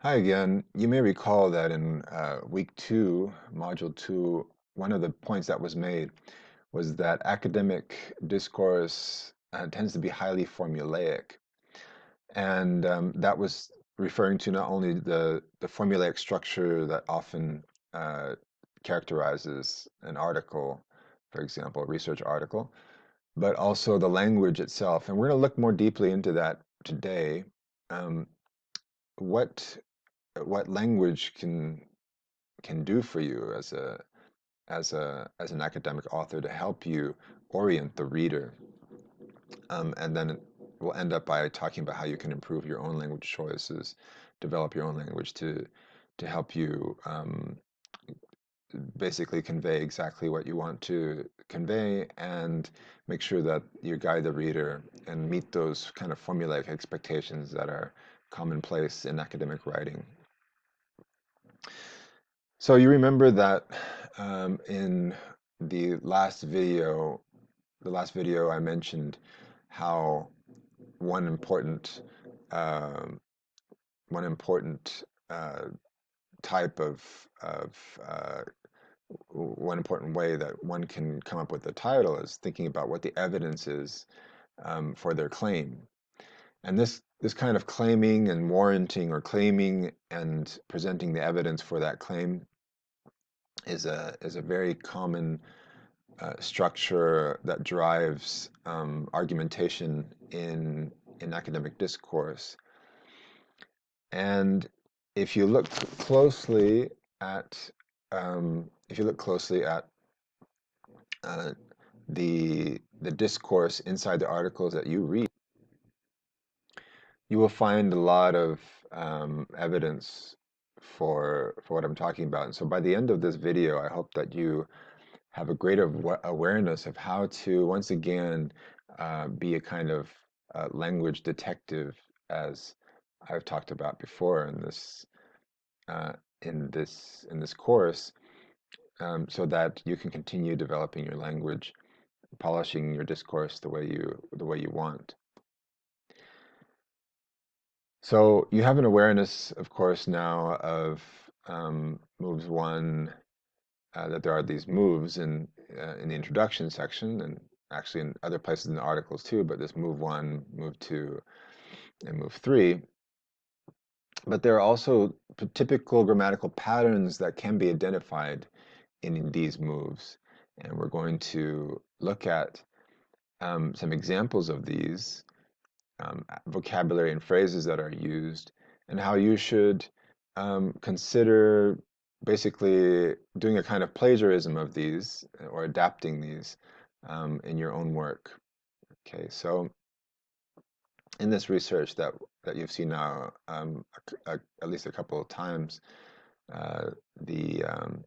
Hi again. You may recall that in week two, module two, one of the points that was made was that academic discourse tends to be highly formulaic. And that was referring to not only the formulaic structure that often uh, characterizes an article, for example, a research article, but also the language itself. And we're going to look more deeply into that today. Um, what what language can do for you as as an academic author to help you orient the reader, and then we'll end up by talking about how you can improve your own language choices, develop your own language to help you basically convey exactly what you want to convey and make sure that you guide the reader and meet those kind of formulaic expectations that are commonplace in academic writing. So you remember that in the last video I mentioned how one important um, one important type of uh, one important way that one can come up with a title is thinking about what the evidence is for their claim. And this kind of claiming and warranting, or claiming and presenting the evidence for that claim, is a very common structure that drives argumentation in academic discourse. And if you look closely at if you look closely at uh, the discourse inside the articles that you read, you will find a lot of evidence for what I'm talking about. And so by the end of this video, I hope that you have a greater awareness of how to once again be a kind of language detective, as I've talked about before uh, in this course, so that you can continue developing your language, polishing your discourse the way you want. So you have an awareness, of course, now of moves one, that there are these moves in the introduction section, and actually in other places in the articles too, but this move one, move two, and move three. But there are also typical grammatical patterns that can be identified in these moves. And we're going to look at some examples of these, vocabulary and phrases that are used, and how you should consider basically doing a kind of plagiarism of these, or adapting these in your own work. Okay, so in this research that you've seen now at least a couple of times, uh, the um,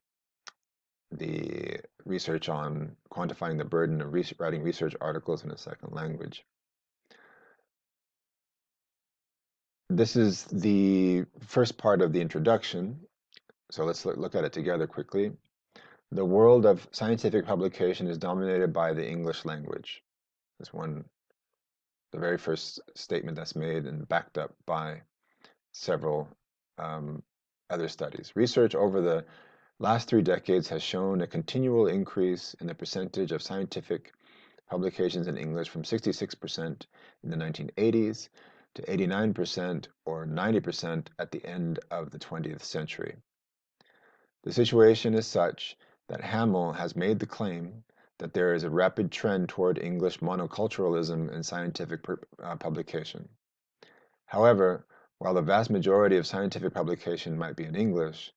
the research on quantifying the burden of writing research articles in a second language. This is the first part of the introduction, so let's look at it together quickly. The world of scientific publication is dominated by the English language. That's the very first statement that's made and backed up by several um, other studies. Research over the last 3 decades has shown a continual increase in the percentage of scientific publications in English from 66% in the 1980s to 89% or 90% at the end of the 20th century. The situation is such that Hamill has made the claim that there is a rapid trend toward English monoculturalism in scientific publication. However, while the vast majority of scientific publication might be in English,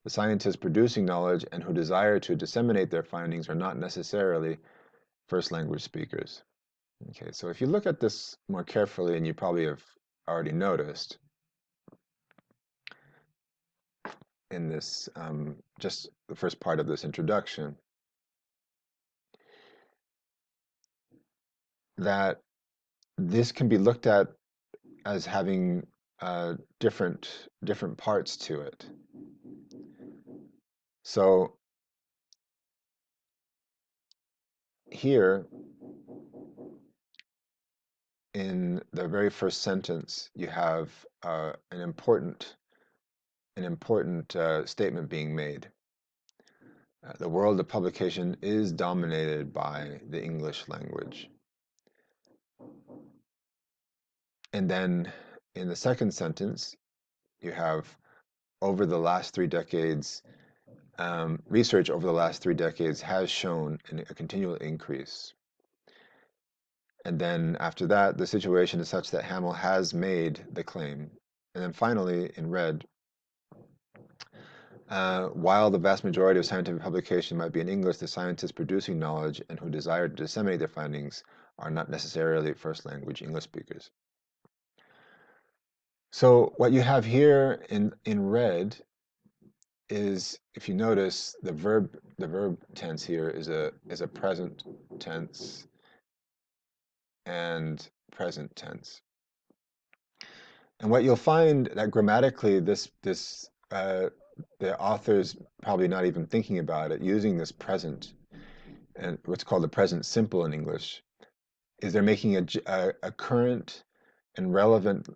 the scientists producing knowledge and who desire to disseminate their findings are not necessarily first language speakers. Okay, so if you look at this more carefully, and you probably have already noticed in this, just the first part of this introduction, that this can be looked at as having different parts to it. So here, in the very first sentence, you have an important an important statement being made. The world of publication is dominated by the English language. And then in the second sentence, you have over the last 3 decades, research over the last 3 decades has shown a continual increase. And then after that, the situation is such that Hamill has made the claim. And then finally, in red, while the vast majority of scientific publication might be in English, the scientists producing knowledge and who desire to disseminate their findings are not necessarily first language English speakers. So what you have here in red is, if you notice, the verb tense here is a present tense and present tense. And what you'll find that grammatically the author's probably not even thinking about it, using this present and what's called the present simple in English, is they're making a current and relevant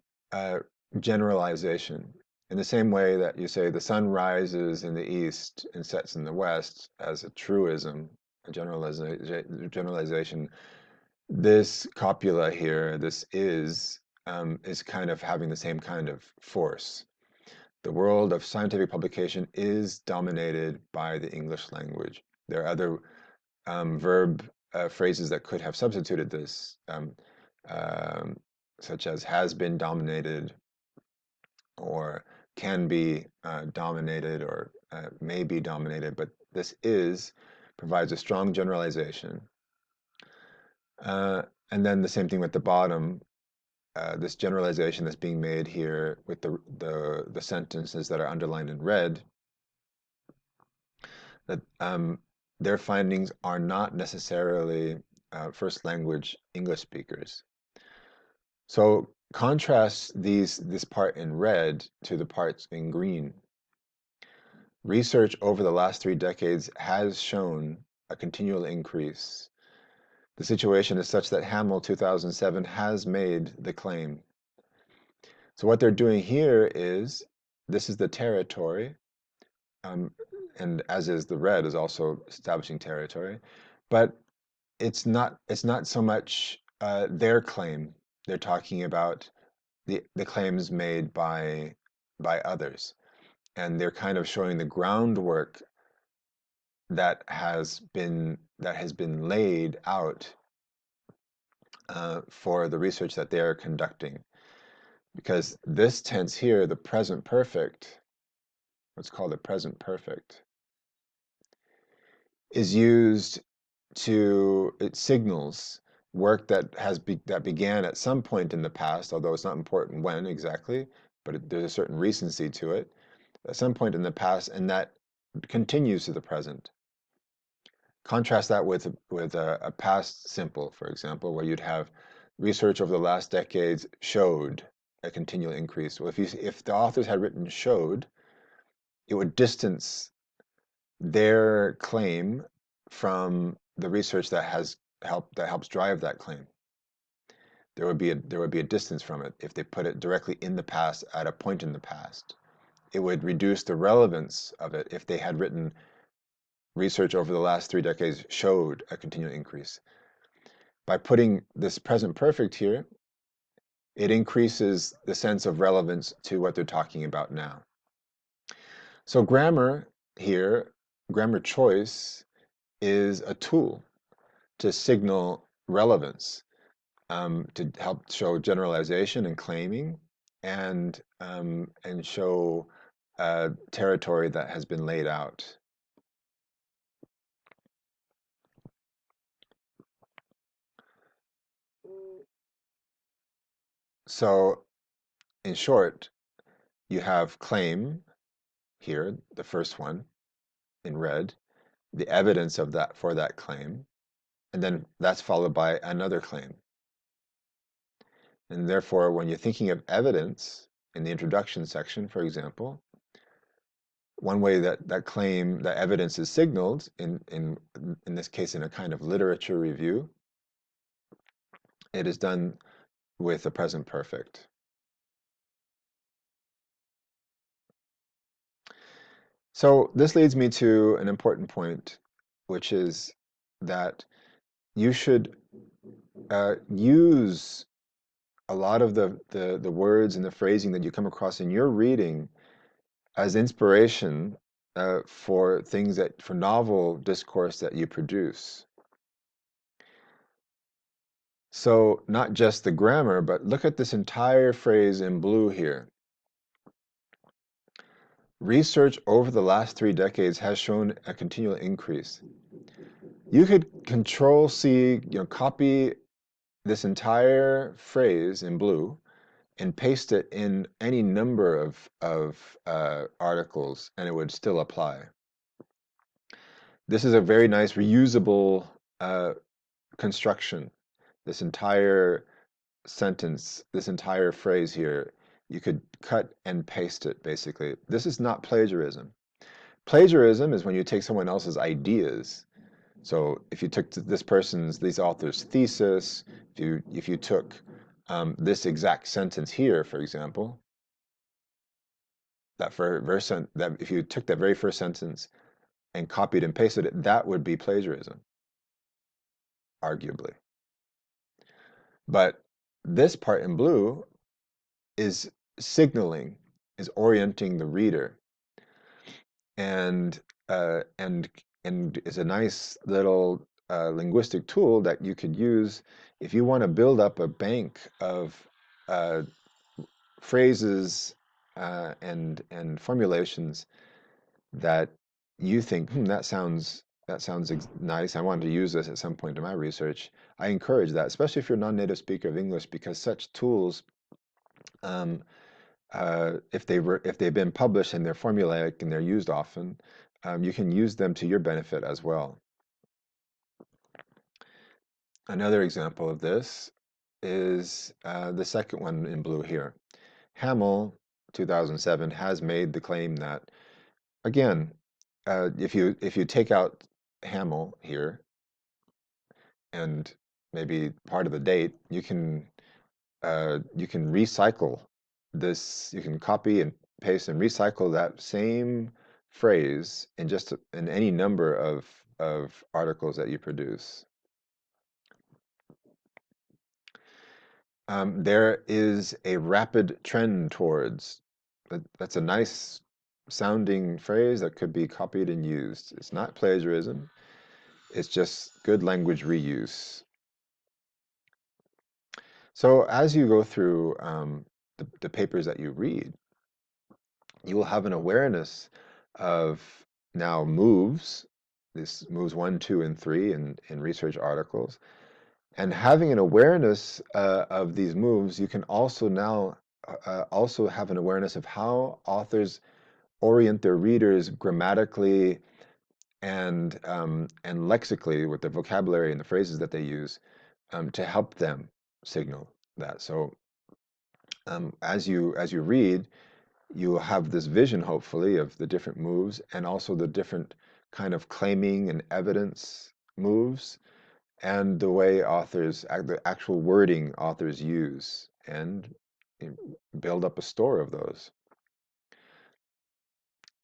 generalization. In the same way that you say the sun rises in the east and sets in the west as a truism, a generalization, this copula here, this is kind of having the same kind of force. The world of scientific publication is dominated by the English language. There are other verb phrases that could have substituted this, such as has been dominated, or can be dominated, or may be dominated, but this is provides a strong generalization. And then the same thing with the bottom, this generalization that's being made here with the sentences that are underlined in red, that their findings are not necessarily first language English speakers. So contrast this part in red to the parts in green. Research over the last 3 decades has shown a continual increase. The situation is such that Hamill 2007 has made the claim. So what they're doing here is, this is the territory, and as is the red is also establishing territory, but it's not so much their claim. They're talking about the claims made by others, and they're kind of showing the groundwork that has been laid out for the research that they are conducting. Because this tense here, the present perfect, what's called the present perfect, is used it signals work that that began at some point in the past, although it's not important when exactly, but there's a certain recency to it, at some point in the past, and that continues to the present. Contrast that with a past simple, for example, where you'd have research over the last decades showed a continual increase. Well, if the authors had written showed, it would distance their claim from the research that helps drive that claim. There would be a distance from it if they put it directly in the past at a point in the past. It would reduce the relevance of it if they had written research over the last 3 decades showed a continual increase. By putting this present perfect here, it increases the sense of relevance to what they're talking about now. So grammar here, grammar choice, is a tool to signal relevance, to help show generalization and claiming, and show territory that has been laid out. So, in short, you have claim here, the first one in red, the evidence of that for that claim, and then that's followed by another claim. And therefore, when you're thinking of evidence in the introduction section, for example, one way that evidence is signaled, in this case in a kind of literature review, it is done with the present perfect. So this leads me to an important point, which is that you should use a lot of the words and the phrasing that you come across in your reading as inspiration for for novel discourse that you produce. So not just the grammar, but look at this entire phrase in blue here. Research over the last 3 decades has shown a continual increase. You could control C, copy this entire phrase in blue and paste it in any number of articles, and it would still apply. This is a very nice reusable construction. This entire sentence, this entire phrase here, you could cut and paste it, basically. This is not plagiarism. Plagiarism is when you take someone else's ideas. So if you took these author's thesis, if you took this exact sentence here, for example, that if you took that very first sentence and copied and pasted it, that would be plagiarism, arguably. But this part in blue is signaling, is orienting the reader, and and is a nice little linguistic tool that you could use if you want to build up a bank of uh, phrases and formulations that you think, that sounds nice. I wanted to use this at some point in my research. I encourage that, especially if you're a non-native speaker of English, because such tools, um, if they've been published and they're formulaic and they're used often, you can use them to your benefit as well. Another example of this is the second one in blue here. Hamill, 2007, has made the claim that, again, if you take out Hamill here and maybe part of the date, you can recycle this. You can copy and paste and recycle that same phrase in any number of articles that you produce. There is a rapid trend towards. That's a nice sounding phrase that could be copied and used. It's not plagiarism. It's just good language reuse. So as you go through the papers that you read, you will have an awareness of now moves, this moves 1, 2, and 3 in research articles. And having an awareness of these moves, you can also now also have an awareness of how authors orient their readers grammatically and lexically with the vocabulary and the phrases that they use to help them signal that. So as you read, you have this vision, hopefully, of the different moves and also the different kind of claiming and evidence moves and the way the actual wording authors use, and build up a store of those.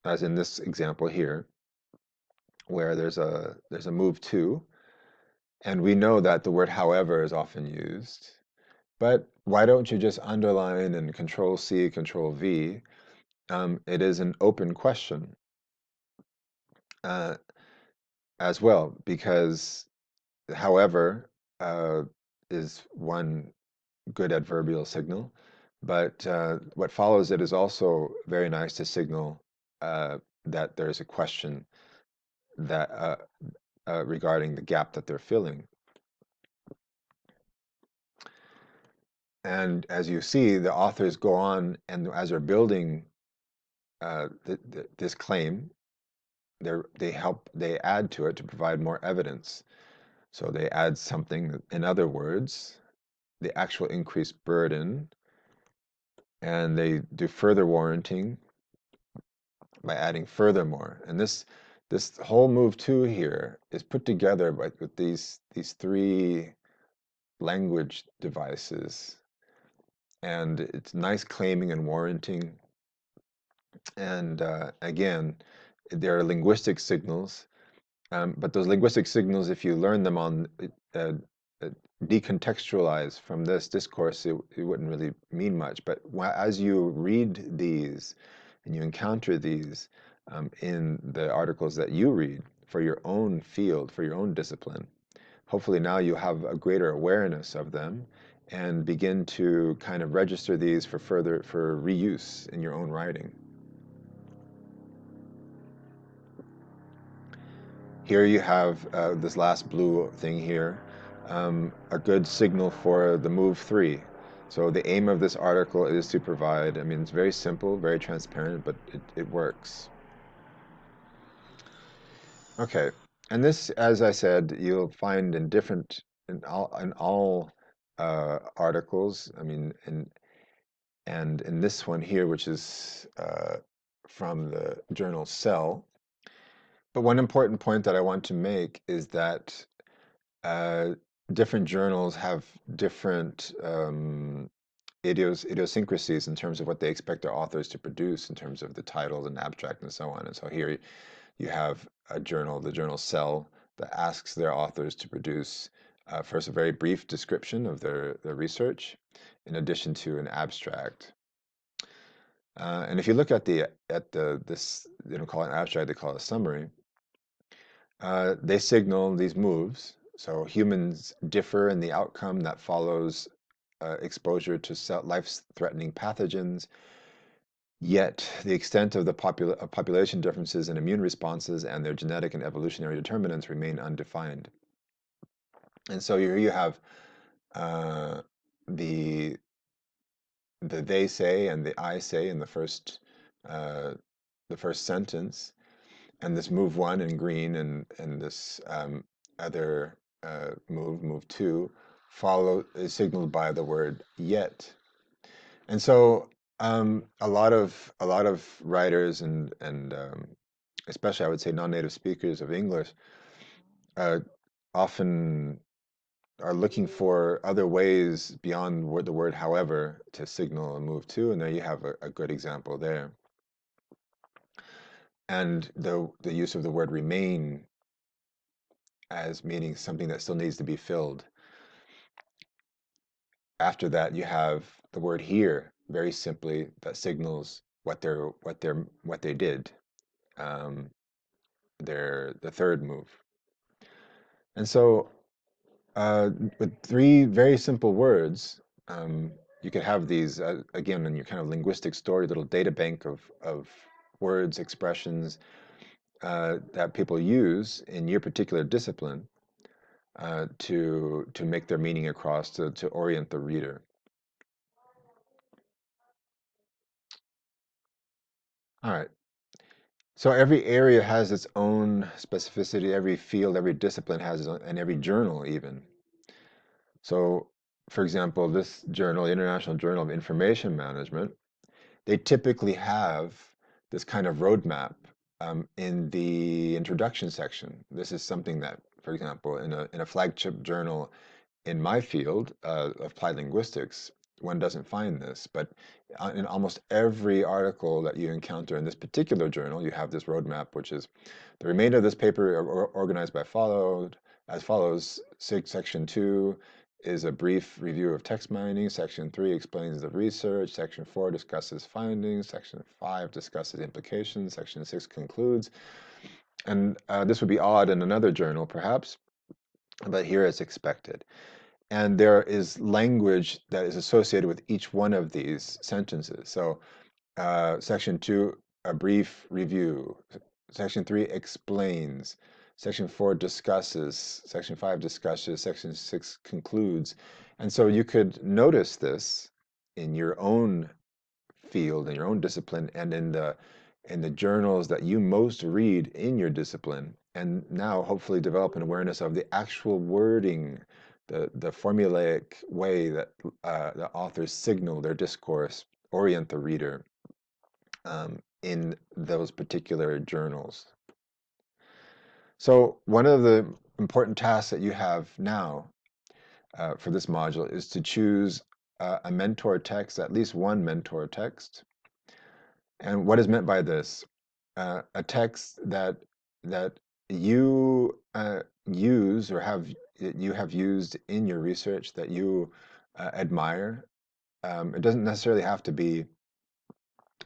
As in this example here, where there's a move to, and we know that the word however is often used, but why don't you just underline and control C, control V? It is an open question uh, as well, because however is one good adverbial signal, but what follows it is also very nice to signal that there's a question that regarding the gap that they're filling. And as you see, the authors go on, and as they're building this claim, they add to it to provide more evidence. So they add something, in other words, the actual increased burden, and they do further warranting by adding furthermore. And this whole move to here is put together with these three language devices, and it's nice claiming and warranting. And again, there are linguistic signals, but those linguistic signals, if you learn them on uh, uh, decontextualized from this discourse, it wouldn't really mean much. But as you read these and you encounter these in the articles that you read for your own field, for your own discipline, hopefully now you have a greater awareness of them and begin to kind of register these for reuse in your own writing. Here you have this last blue thing here, a good signal for the move 3. So the aim of this article is to provide, I mean, it's very simple, very transparent, but it works. Okay, and this, as I said, you'll find in all articles. I mean, and in this one here, which is from the journal Cell. But one important point that I want to make is that uh, different journals have different idiosyncrasies in terms of what they expect their authors to produce in terms of the titles and abstract and so on. And so here you have a journal, the journal Cell, that asks their authors to produce first a very brief description of their research, in addition to an abstract. And if you look at this, they don't call it an abstract, they call it a summary. They signal these moves. So humans differ in the outcome that follows exposure to life-threatening pathogens, yet the extent of the population differences in immune responses and their genetic and evolutionary determinants remain undefined. And so here you have uh, the they say and the I say in uh, the first sentence, and this move 1 in green and this other move 2 is signaled by the word yet. And so a lot of writers and especially I would say non-native speakers of English uh, often are looking for other ways beyond the word however to signal a move 2, and there you have a good example there. And the use of the word remain as meaning something that still needs to be filled. After that, you have the word here, very simply, that signals what they did, um, the third move. And so, with 3 very simple words, you could have these again in your kind of linguistic story, little data bank of words, expressions that people use in your particular discipline to make their meaning across, to orient the reader. All right. So every area has its own specificity. Every field, every discipline has its own, and every journal even. So, for example, this journal, the International Journal of Information Management, they typically have this kind of roadmap in the introduction section. This is something that, for example, in a flagship journal in my field of applied linguistics, one doesn't find this, but in almost every article that you encounter in this particular journal, you have this roadmap, which is the remainder of this paper organized as follows. Section 2 is a brief review of text mining. Section 3 explains the research. Section 4 discusses findings. Section 5 discusses implications. Section 6 concludes. And this would be odd in another journal, perhaps, but here it's expected. And there is language that is associated with each one of these sentences. So section 2, a brief review. Section 3 explains. Section 4 discusses. Section 5 discusses. Section 6 concludes. And so you could notice this in your own field, in your own discipline, and in the journals that you most read in your discipline, and now hopefully develop an awareness of the actual wording, the formulaic way that the authors signal their discourse, orient the reader in those particular journals. So one of the important tasks that you have now for this module is to choose a mentor text, at least one mentor text. And what is meant by this? a text that you use or have used in your research that you admire. It doesn't necessarily have to be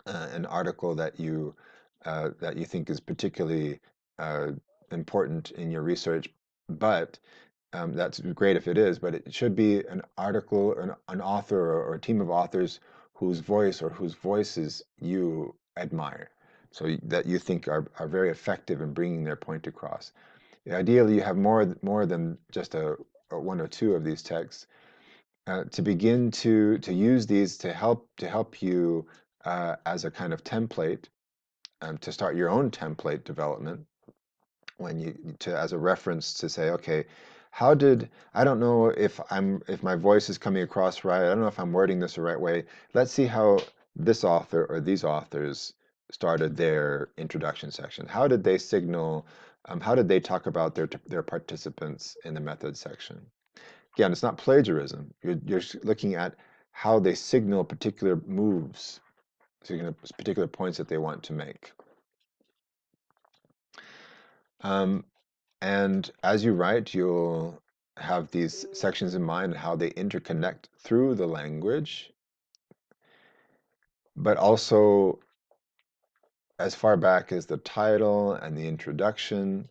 an article that you think is particularly uh, important in your research, but that's great if it is. But it should be an article, an author, or a team of authors whose voice or whose voices you admire, so that you think are very effective in bringing their point across. Ideally, you have more than just a one or two of these texts to begin to use these to help you as a kind of template to start your own template development when you to as a reference to say, okay, how did I don't know if my voice is coming across right. I don't know if I'm wording this the right way. Let's see how this author or these authors started their introduction section. How did they signal? How did they talk about their participants in the method section? Again, it's not plagiarism. You're looking at how they signal particular moves, particular points that they want to make. Um, and as you write, you'll have these sections in mind, how they interconnect through the language, but also as far back as the title and the introduction.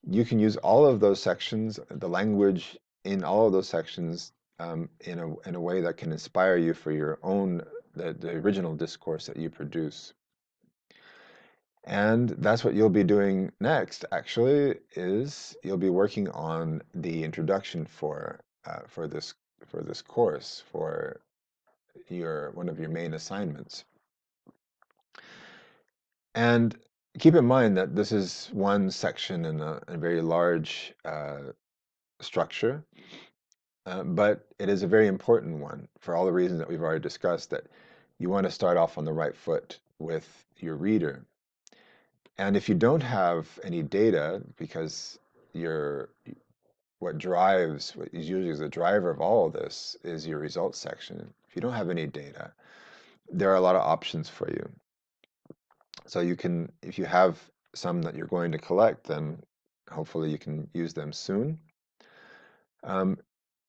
You can use all of those sections, the language in all of those sections, in a way that can inspire you for your own the original discourse that you produce. And that's what you'll be doing next, actually, is you'll be working on the introduction for this course, for your one of your main assignments. And keep in mind that this is one section in a very large structure, but it is a very important one for all the reasons that we've already discussed, that you want to start off on the right foot with your reader. And if you don't have any data, because your what is usually the driver of all of this is your results section. If you don't have any data, there are a lot of options for you. So you can, if you have some that you're going to collect, then hopefully you can use them soon.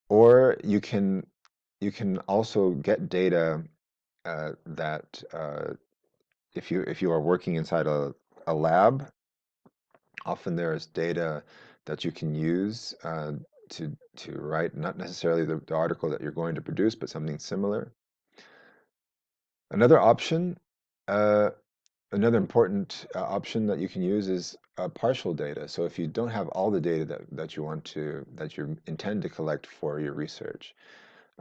Or you can also get data that if you are working inside a lab, often there's data that you can use to write not necessarily the article that you're going to produce, but something similar. Another option, uh, another important option that you can use is partial data. So if you don't have all the data that you intend to collect for your research,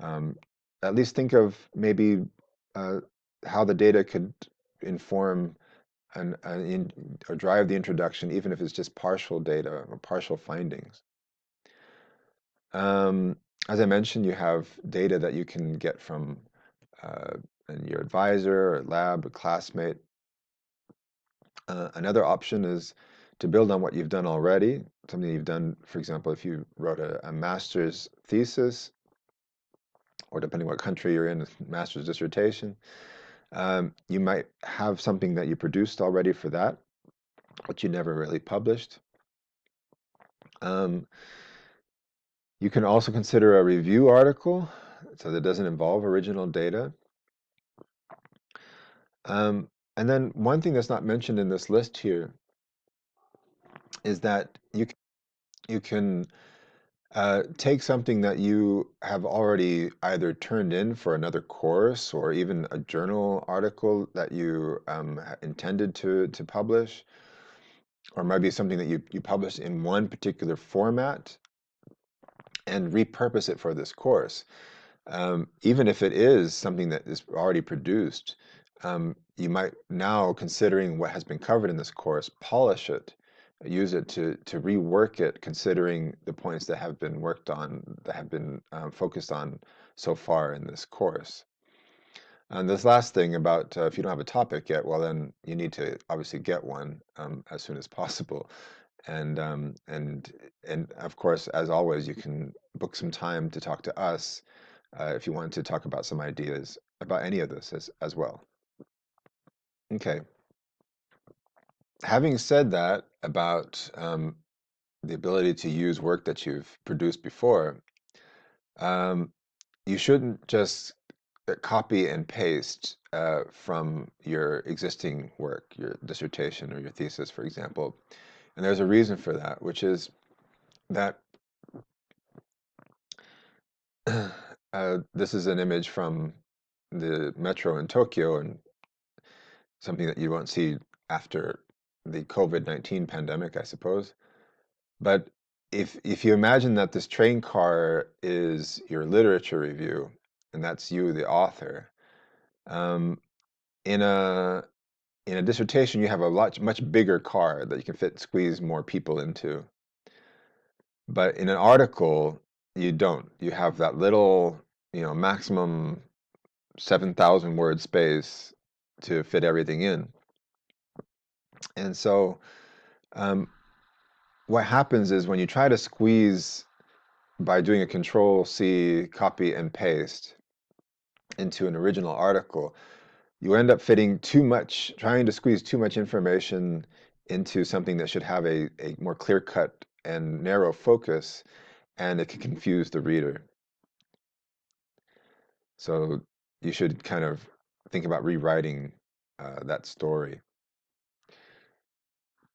um, at least think of maybe uh, how the data could inform or drive the introduction, even if it's just partial data or partial findings. Um, as I mentioned, you have data that you can get from uh, your advisor, or lab, a classmate. Another option is to build on what you've done already, something you've done, for example, if you wrote a master's thesis, or depending what country you're in, a master's dissertation, you might have something that you produced already for that, but you never really published. Um, you can also consider a review article, so that doesn't involve original data. Um, and then one thing that's not mentioned in this list here is that you can take something that you have already either turned in for another course, or even a journal article that you intended to publish, or maybe something that you published in one particular format, and repurpose it for this course. Even if it is something that is already produced, you might now, considering what has been covered in this course, polish it, use it to rework it, considering the points that have been worked on, that have been focused on so far in this course. And this last thing about if you don't have a topic yet, well, then you need to obviously get one as soon as possible. And of course, as always, you can book some time to talk to us if you want to talk about some ideas about any of this as well. Okay. Having said that about the ability to use work that you've produced before, um, you shouldn't just copy and paste from your existing work, your dissertation or your thesis, for example. And there's a reason for that, which is that this is an image from the metro in Tokyo, and something that you won't see after the COVID-19 pandemic, I suppose. But if you imagine that this train car is your literature review, and that's you, the author, um, in a in a dissertation, you have a much bigger car that you can squeeze more people into. But in an article, you don't. You have that little, maximum 7,000 word space to fit everything in. And so, um, what happens is when you try to squeeze by doing a control C, copy and paste into an original article, you end up fitting too much, trying to squeeze too much information into something that should have a more clear-cut and narrow focus, and it can confuse the reader. So you should kind of think about rewriting that story.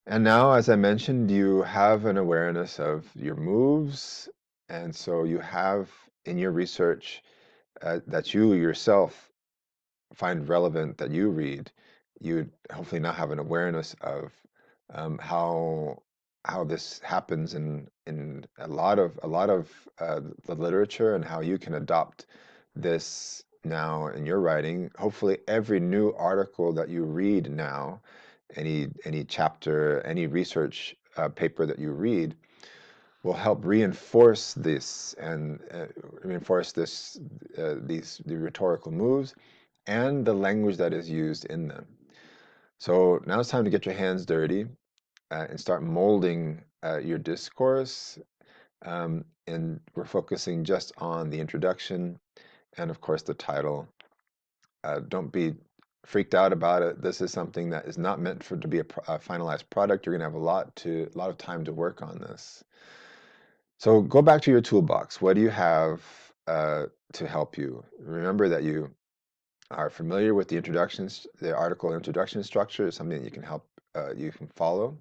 And now, as I mentioned, you have an awareness of your moves, and so you have in your research that you yourself find relevant that you read, you hopefully now have an awareness of how this happens in a lot of the literature, and how you can adopt this now in your writing. Hopefully, every new article that you read now, any chapter, any research paper that you read, will help reinforce this and reinforce the rhetorical moves and the language that is used in them. So now it's time to get your hands dirty and start molding your discourse. And we're focusing just on the introduction and, of course, the title. Don't be freaked out about it. This is something that is not meant to be a finalized product. You're going to have a lot of time to work on this. So go back to your toolbox. What do you have to help you? Remember that you are familiar with the article introduction structure is something that you can follow.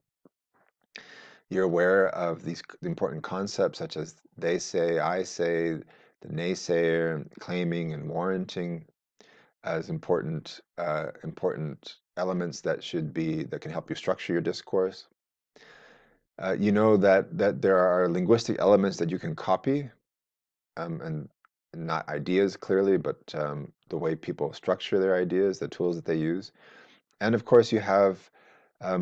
You're aware of these important concepts such as they say, I say, the naysayer, claiming, and warranting as important elements that can help you structure your discourse. You know that there are linguistic elements that you can copy, and not ideas clearly, but the way people structure their ideas, the tools that they use. And of course, you have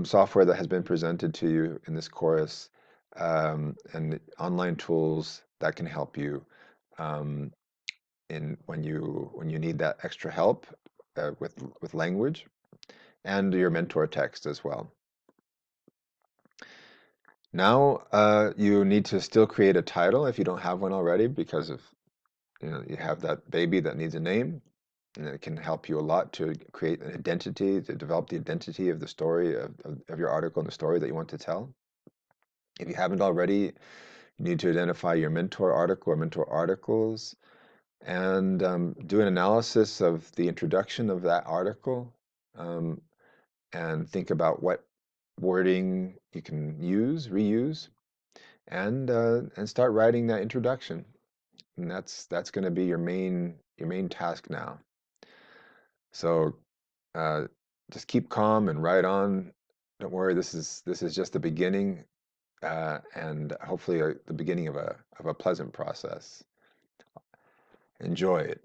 software that has been presented to you in this course, and online tools that can help you um, in when you need that extra help with language, and your mentor text as well. Now you need to still create a title if you don't have one already, because of you have that baby that needs a name, and it can help you a lot to create an identity, to develop the identity of the story of your article and the story that you want to tell. If you haven't already, you need to identify your mentor article or mentor articles, and do an analysis of the introduction of that article, um, and think about what wording you can reuse, and start writing that introduction. And that's going to be your main task now. So uh, just keep calm and write on. Don't worry, this is just the beginning, and hopefully the beginning of a pleasant process. Enjoy it.